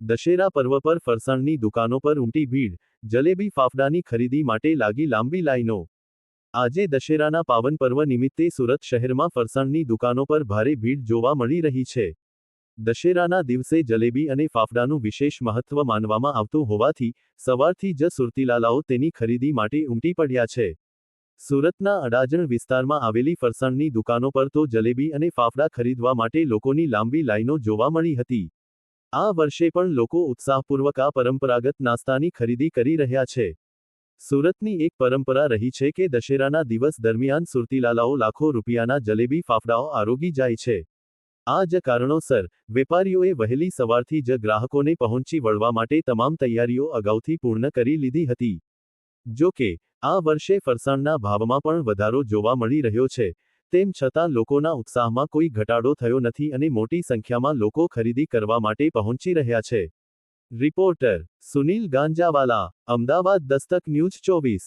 દશેરા પર્વ પર ફરસાણની દુકાનો પર ઉમટી ભીડ, જલેબી ફાફડાની ખરીદી માટે લાગી લાંબી લાઈનો। આજે દશેરાના પાવન પર્વ નિમિત્તે સુરત શહેરમાં ફરસાણની દુકાનો પર ભારે ભીડ જોવા મળી રહી છે। દશેરાના દિવસે જલેબી અને ફાફડાનું વિશેષ મહત્વ માનવામાં આવતું હોવાથી સવારથી જ સુરતીલાલાઓ તેની ખરીદી માટે ઉમટી પડ્યા છે। સુરતના અડાજણ વિસ્તારમાં આવેલી ફરસાણની દુકાનો પર તો જલેબી અને ફાફડા ખરીદવા માટે લોકોની લાંબી લાઈનો જોવા મળી હતી। આ વર્ષે પણ લોકો ઉત્સાહપૂર્વક આ પરંપરાગત નાસ્તાની ખરીદી કરી રહ્યા છે। સુરતની એક પરંપરા રહી છે કે દશેરાના દિવસ દરમિયાન સુરતીલાલાઓ લાખો રૂપિયાના જલેબી ફાફડાઓ આરોગી જાય છે। આ જ કારણોસર વેપારીઓએ વહેલી સવારથી જ ગ્રાહકોને પહોંચી વળવા માટે તમામ તૈયારીઓ અગાઉથી પૂર્ણ કરી લીધી હતી। જો કે આ વર્ષે ફરસાણના ભાવમાં પણ વધારો જોવા મળી રહ્યો છે, તેમ છતાં લોકોના ઉત્સાહમાં કોઈ ઘટાડો થયો નથી અને મોટી સંખ્યામાં લોકો ખરીદી કરવા માટે પહોંચી રહ્યા છે। Reporter Sunil Ganjawala, Ahmedabad Dastak news 24।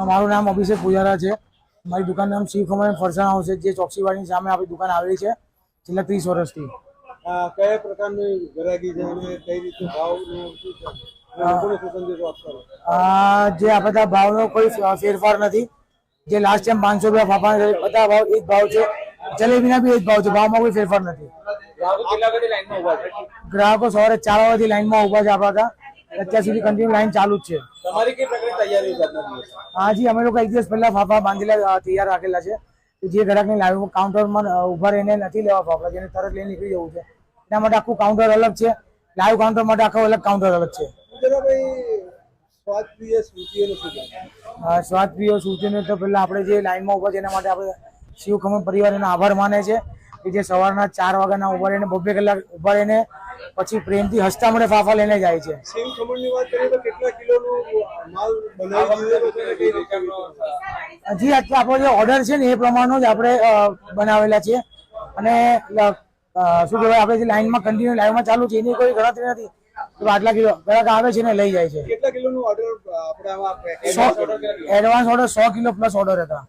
મારું નામ અભિષેક પૂજારા છે। મારી દુકાનનું નામ શિવ ખમણ ફરસાણ હાઉસ છે, જે ચોકસીવાડીની સામે આપણી દુકાન આવેલી છે છેલ્લા 30 વર્ષથી। કયા પ્રકારની ગ્રાહકી છે અને કઈ રીતે ભાવનો શું છે, લોકોને શું સંદેશો આપશો? જે આપણા ભાવનો કોઈ ફેરફાર નથી। જે લાસ્ટ ટાઈમ 500 રૂપિયા ફાફા બધા ભાવ એ જ ભાવ છે, જલેબીના બી એ જ ભાવ છે, ભાવમાં કોઈ ફેરફાર નથી। ગ્રાહકો સવારે 4 વાગ્યાથી લાઈનમાં ઊભા છે આપણા હતા, અત્યાર સુધી કન્ટિન્યુ લાઈન ચાલુ જ છે। તમારી કઈ પ્રકારની તૈયારી છે? હાજી, અમે લોકો એક દિવસ પહેલા ફાફા બાંધેલા તૈયાર રાખેલા છે। જે ગ્રાહકને લાઈવ કાઉન્ટરમાં ઉભા રહીને નથી લેવા ફાફડા, જેને તરત લઈને નીકળી જવું છે, એના માટે આખું કાઉન્ટર અલગ છે। લાઈવ કાઉન્ટર માટે આખો અલગ કાઉન્ટર અલગ છે। સ્વાદપ્રિય સૂચનો તો પહેલા આપણે જે લાઈનમાં ઉભા છે એના માટે આપણે શિવ ખમણ પરિવાર એનો આભાર માને છે કે જે સવારના 4 વાગ્યાના ઉભા રહીને 2 કલાક ઉભા રહીને પછી પ્રેમથી હસતા મળે ફાફા લઈને જાય છે। શિવ ખમણની વાત કરીએ તો કેટલા કિલોનો માલ બનાવી દીધો છે અને કઈ રીતે? હજી આપણો જે ઓર્ડર છે ને એ પ્રમાણનો જ આપણે બનાવેલા છે અને શું કહેવાય, આપણે જે લાઈનમાં કન્ટિન્યુ લાઈવમાં ચાલુ છે એની કોઈ ગણતરી નથી। આટલા કિલો ગ્રાહક આવે છે ને લઈ જાય છે। કેટલા કિલોનું ઓર્ડર આપણે આમાં advance order 100 kilo plus order હતા।